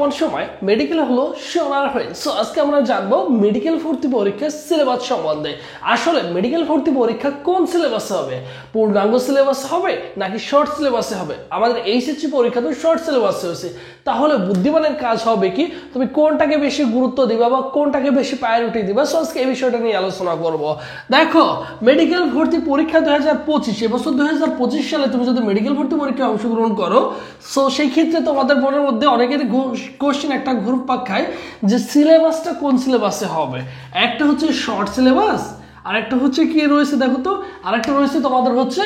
কোন সময় মেডিকেল হলো সোনার হরিণ। সো আজকে আমরা জানবো মেডিকেল ভর্তি পরীক্ষার সিলেবাস সম্বন্ধে। আসলে মেডিকেল ভর্তি পরীক্ষা কোন সিলেবাসে হবে, পূর্ণাঙ্গ সিলেবাস হবে নাকি শর্ট সিলেবাসে হবে? আমাদের এইচএসসি পরীক্ষা তো শর্ট সিলেবাসে হয়েছে, তাহলে বুদ্ধিমানের কাজ হবে কি তুমি কোনটাকে বেশি গুরুত্ব দিবা বা কোনটাকে বেশি প্রায়োরিটি দিবা। সো আজকে এই বিষয়টা নিয়ে আলোচনা করব। দেখো, মেডিকেল ভর্তি পরীক্ষা 2025 এবছর 2025 সালে তুমি যদি মেডিকেল ভর্তি পরীক্ষায় অংশগ্রহণ করো, সো সেই ক্ষেত্রে তোমাদের মনের মধ্যে অনেকের কোশ্চেন একটা ঘুরপাক পাখায় যে সিলেবাসটা কোন সিলেবাসে হবে। একটা হচ্ছে শর্ট সিলেবাস, আর একটা হচ্ছে কি রয়েছে দেখো তো, আরেকটা রয়েছে তোমাদের হচ্ছে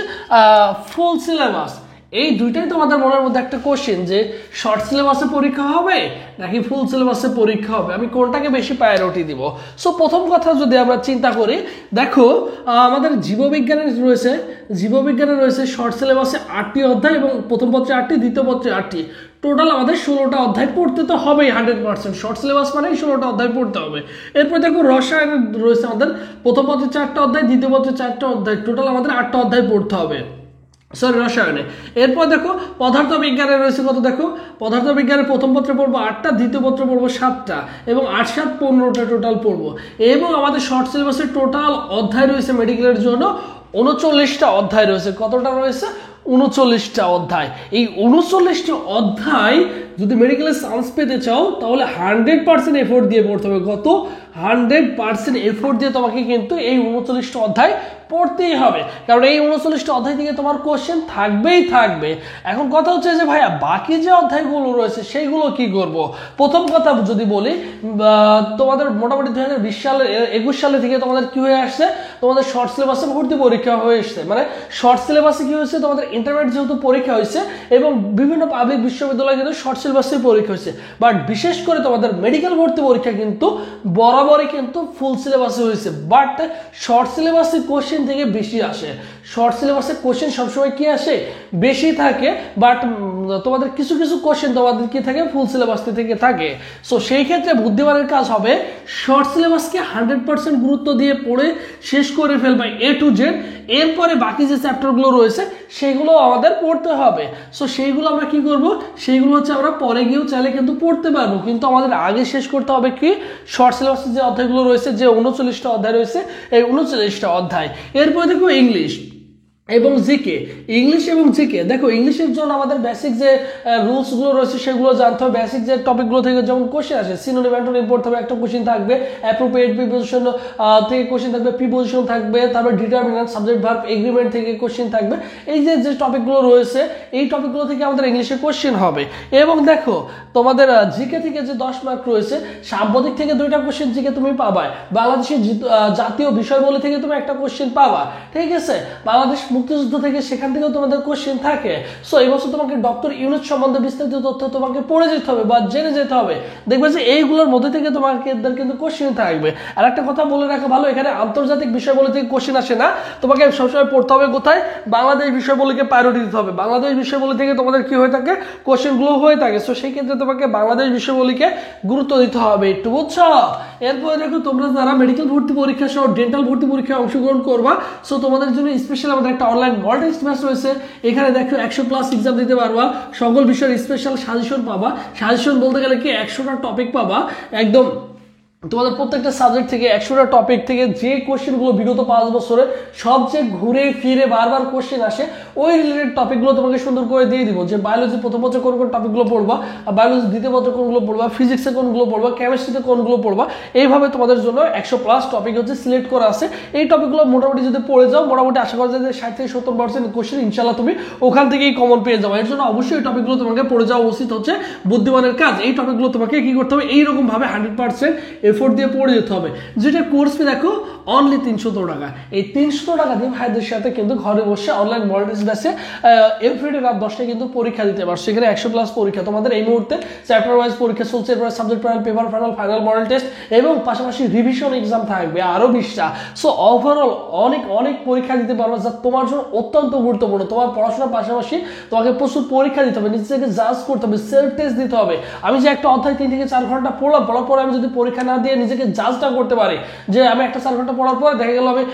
ফুল সিলেবাস। এই দুইটাই তোমাদের মনের মধ্যে একটা কোশ্চেন যে শর্ট সিলেবাসে পরীক্ষা হবে নাকি ফুল সিলেবাসে পরীক্ষা হবে, আমি কোনটাকে বেশি প্রায়োরিটি দিব। সো প্রথম কথা যদি আমরা চিন্তা করি, দেখো আমাদের জীববিজ্ঞানের রয়েছে শর্ট সিলেবাসে 8টি অধ্যায় এবং প্রথম পত্রে 8টি, দ্বিতীয় পত্রে 8টি, টোটাল আমাদের 16টা অধ্যায় পড়তে তো হবেই 100%। শর্ট সিলেবাস মানে 16টা অধ্যায় পড়তে হবে। এরপর দেখো রসায়ন রয়েছে আমাদের প্রথম পত্রে 4টা অধ্যায়, দ্বিতীয় পত্রে 4টা অধ্যায়, টোটাল আমাদের 8টা অধ্যায় পড়তে হবে রসায়নে। এরপর দেখো পদার্থ বিজ্ঞানে রয়েছে কত, দেখো পদার্থ বিজ্ঞানের প্রথম পত্রে পড়বো 8টা, দ্বিতীয় পত্রে পড়বো 7টা এবং 8 7 15টা টোটাল পড়বো। এবং আমাদের শর্ট সিলেবাসের টোটাল অধ্যায় রয়েছে মেডিকেলের জন্য 39টা অধ্যায় রয়েছে। কতটা রয়েছে? 39টা অধ্যায়। এই 39টা অধ্যায় যদি মেডিকেলে চান্স পেতে চাও তাহলে 100% এফোর্ট দিয়ে পড়তে হবে। কত? 100% এফোর্ট দিয়ে তোমাকে কিন্তু এই 39টা অধ্যায় পড়তেই হবে, কারণ এই 39টা অধ্যায় থেকে তোমার কোশ্চেন থাকবেই থাকবে। এখন কথা হচ্ছে যে ভাইয়া বাকি যে অধ্যায়গুলো রয়েছে সেইগুলো কি করব? প্রথম কথা যদি বলি, তোমাদের মোটামুটি 2021 সালে থেকে তোমাদের কি হয়ে আসছে, তোমাদের শর্ট সিলেবাসে ভর্তি পরীক্ষা হয়ে এসছে। মানে শর্ট সিলেবাসে কি হয়েছে, তোমাদের ইন্টারমিডিয়েট যেহেতু পরীক্ষা হয়েছে এবং বিভিন্ন পাবলিক বিশ্ববিদ্যালয়ে কিন্তু শর্ট সিলেবাসে পরীক্ষা হয়েছে, বাট বিশেষ করে তোমাদের মেডিকেল ভর্তি পরীক্ষা কিন্তু বরাবরই কিন্তু ফুল সিলেবাসে হয়েছে। বাট শর্ট সিলেবাসে কোশ্চেন থেকে বেশি আসে, শর্ট সিলেবাসে কোশ্চেন সবসময় কি আসে, বেশি থাকে। বাট তোমাদের কিছু কিছু কোশ্চেন তোমাদের কি থাকে, ফুল সিলেবাস থেকে থাকে। সো সেই ক্ষেত্রে বুদ্ধিমানের কাজ হবে শর্ট সিলেবাসকে 100% গুরুত্ব দিয়ে পড়ে শেষ করে ফেলবে A to Z। এরপরে বাকি যে চ্যাপ্টারগুলো রয়েছে সেইগুলো আমাদের পড়তে হবে। সো সেইগুলো আমরা কি করব, সেইগুলো হচ্ছে আমরা পরে গিয়েও চাইলে কিন্তু পড়তে পারবো, কিন্তু আমাদের আগে শেষ করতে হবে কি, শর্ট সিলেবাসের যে অধ্যায়গুলো রয়েছে, যে 39টা অধ্যায় রয়েছে, এই 39টা অধ্যায়। এরপরে দেখো ইংলিশ এবং জিকে। ইংলিশ এবং জিকে, দেখো ইংলিশের জন্য আমাদের বেসিক যে রুলসগুলো রয়েছে সেগুলো জানতে হবে। বেসিক যে টপিকগুলো থেকে যেমন কোশ্চেন আসে, সিনোনিম অ্যান্টোনিম পড়তে হবে, একটা কোশ্চেন থাকবে, অ্যাপ্রোপ্রিয়েট প্রিপোজিশন থেকে কোশ্চেন থাকবে, প্রিপোজিশন থাকবে, তারপর ডিটারমিনেন্ট, সাবজেক্ট ভার্ব, এগ্রিমেন্ট থেকে কোশ্চেন থাকবে। এই যে যে টপিকগুলো রয়েছে এই টপিকগুলো থেকে আমাদের ইংলিশে কোশ্চেন হবে। এবং দেখো তোমাদের জিকে থেকে যে 10 মার্ক রয়েছে, সাম্প্রতিক থেকে 2টা কোশ্চেন জিকে তুমি পাবা, বাংলাদেশের জাতীয় বিষয়বলী থেকে তুমি একটা কোশ্চেন পাবা, ঠিক আছে, বাংলাদেশ মুক্তিযুদ্ধ থেকে সেখান থেকেও তোমাদের কোশ্চেন থাকে। সো এই বছর তোমাকে ডক্টর ইউনূস সম্বন্ধে বিস্তারিত তথ্য তোমাকে পড়ে যেতে হবে বা জেনে যেতে হবে। দেখবে যে এইগুলোর মধ্যে থেকে তোমাকে কিন্তু কোশ্চেন থাকবে। আর একটা কথা বলে রাখা ভালো, এখানে আন্তর্জাতিক বিষয়বলী থেকে কোশ্চেন আসে না, তোমাকে সবসময় পড়তে হবে কোথায়, বাংলাদেশ বিষয়বলীকে প্রায়োরিটি দিতে হবে। বাংলাদেশ বিষয়বলী থেকে তোমাদের কি হয়ে থাকে, কোশ্চেনগুলো হয়ে থাকে। সো সেই ক্ষেত্রে তোমাকে বাংলাদেশ বিষয়বলীকে গুরুত্ব দিতে হবে একটু, বুঝছো? এরপরে দেখো তোমরা যারা মেডিকেল ভর্তি পরীক্ষা সহ ডেন্টাল ভর্তি পরীক্ষায় অংশগ্রহণ করবা, সো তোমাদের জন্য স্পেশাল আমাদের একটা অনলাইন মক টেস্ট ব্যাচ রয়েছে। এখানে দেখো 100+ এক্সাম দিতে পারবা, সকল বিষয়ের স্পেশাল সাজেশন পাবা। সাজেশন বলতে গেলে কি 100টা টপিক পাবা, একদম তোমাদের প্রত্যেকটা সাবজেক্ট থেকে 100টা টপিক থেকে যে কোশ্চেনগুলো বিগত 5 বছরে সবচেয়ে ঘুরে ফিরে বারবার কোশ্চেন আসে, ওই রিলেটেড টপিকগুলো তোমাকে সুন্দর করে দিয়ে দিব। যে বায়োলজি প্রথম বছর কোন কোন টপিকগুলো পড়বা, বায়োলজি দ্বিতীয় বছর কোনগুলো পড়বা, ফিজিক্সে কোনগুলো পড়বা, কেমিস্ট্রিতে কোনগুলো পড়বা, এইভাবে তোমাদের জন্য 100+ টপিক হচ্ছে সিলেক্ট করা আছে। এই টপিকগুলো মোটামুটি যদি পড়ে যাও, মোটামুটি আশা করা যায় যে 60 থেকে 70% কোশ্চেন ইনশাল্লাহ তুমি ওখান থেকেই কমন পেয়ে যাও। এর জন্য অবশ্যই এই টপিকগুলো তোমাকে পড়ে যাওয়া উচিত, হচ্ছে বুদ্ধিমানের কাজ। এই টপিকগুলো তোমাকে কি করতে হবে, এইরকম ভাবে 100% এফোর্ট দিয়ে পড়ে যেতে হবে। যেটা কোর্স ফি দেখো অনলি 300 টাকা। এই 300 টাকা দিয়ে ভাইদের সাথে কিন্তু ঘরে বসে অনলাইন মডেল টেস্ট ব্যাচে এভরিডে রাত 10টায় কিন্তু পরীক্ষা দিতে পারছো। সেখানে 100+ পরীক্ষা তোমাদের এই মুহূর্তে চ্যাপ্টার ওয়াইজ পরীক্ষা চলছে, এরপরে subject final, paper final, final model test এবং পাশাপাশি রিভিশন এক্সাম থাকবে আরো 20টা। সো ওভারঅল অনেক অনেক পরীক্ষা দিতে পারবে, যা তোমার জন্য অত্যন্ত গুরুত্বপূর্ণ। তোমার পড়াশোনার পাশাপাশি তোমাকে প্রচুর পরীক্ষা দিতে হবে, নিজে থেকে জাজ করতে হবে, সেলফ টেস্ট দিতে হবে। আমি যে একটা অধ্যায় 3 থেকে 4 ঘন্টা পড়লাম, পড়ার পরে আমি যদি পরীক্ষা না দিয়ে নিজেকে জাজটা করতে পারি যে আমি একটা সাবজেক্টটা পড়ার পর দেখা গেল আমি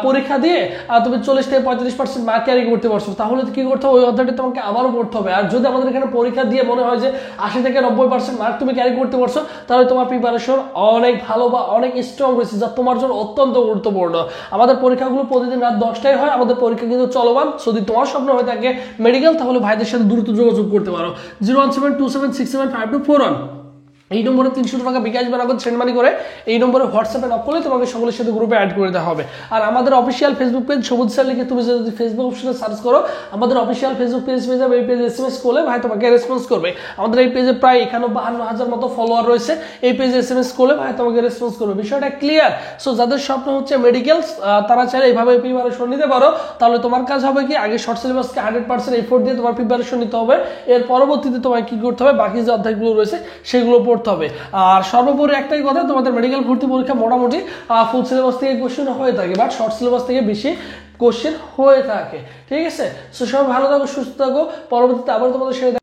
পরীক্ষা দিয়ে তুমি 40 থেকে 45% মার্ক ক্যারি করতে পারছো, তাহলে কি করতে হবে, ওই অধ্যায়টা তোমাকে আবারও পড়তে হবে। আর যদি আমাদের এখানে পরীক্ষা দিয়ে মনে হয় যে 80 থেকে 90% মার্ক তুমি ক্যারি করতে পারছো, তাহলে তোমার প্রিপারেশন অনেক ভালো বা অনেক স্ট্রং রয়েছে, যা তোমার জন্য অত্যন্ত গুরুত্বপূর্ণ। আমাদের পরীক্ষাগুলো প্রতিদিন রাত 10টায় হয়, আমাদের পরীক্ষা কিন্তু চলমান। যদি তোমার স্বপ্ন হয়ে থাকে মেডিকেল, তাহলে ভাইদের সাথে দ্রুত যোগাযোগ করতে পারো 01727675241। এই নম্বরে 300 টাকা বিকাশ বা নগদ সেন্ড মানি করে এই নম্বরে হোয়াটসঅ্যাপে নক করলে তোমাকে সকলের সাথে গ্রুপে অ্যাড করে দেওয়া হবে। আর আমাদের অফিসিয়াল ফেসবুক পেজ সবুজ স্যার লিখে তুমি যদি ফেসবুক অপশনে সার্চ করো, আমাদের অফিসিয়াল ফেসবুক পেজ পেয়ে যাবে। এই পেজে এসএমএস করলে ভাই তোমাকে রেসপন্স করবে। আমাদের এই পেজে প্রায় 51-52 মতো ফলোয়ার রয়েছে। এই পেজে এসএমএস করলে ভাই তোমাকে রেসপন্স করবে। বিষয়টা ক্লিয়ার? সো যাদের স্বপ্ন হচ্ছে মেডিকেল, তারা চাইলে এইভাবে প্রিপারেশন নিতে পারো। তাহলে তোমার কাজ হবে কি, আগে শর্ট সিলেবাসকে 100% এফোর্ট দিয়ে তোমার প্রিপারেশন নিতে হবে। এর পরবর্তীতে তোমায় কি করতে হবে, বাকি যে অধ্যায়গুলো রয়েছে সেগুলো পড়তে হবে। আর সর্বোপরি একটাই কথা, তোমাদের মেডিকেল ভর্তি পরীক্ষা মোটামুটি ফুল সিলেবাস থেকে কোশ্চেন হয়ে থাকে, বাট শর্ট সিলেবাস থেকে বেশি কোশ্চেন হয়ে থাকে। ঠিক আছে? সো সবাই ভালো থাকো, সুস্থ থাকো। পরবর্তীতে আবার তোমাদের সাথে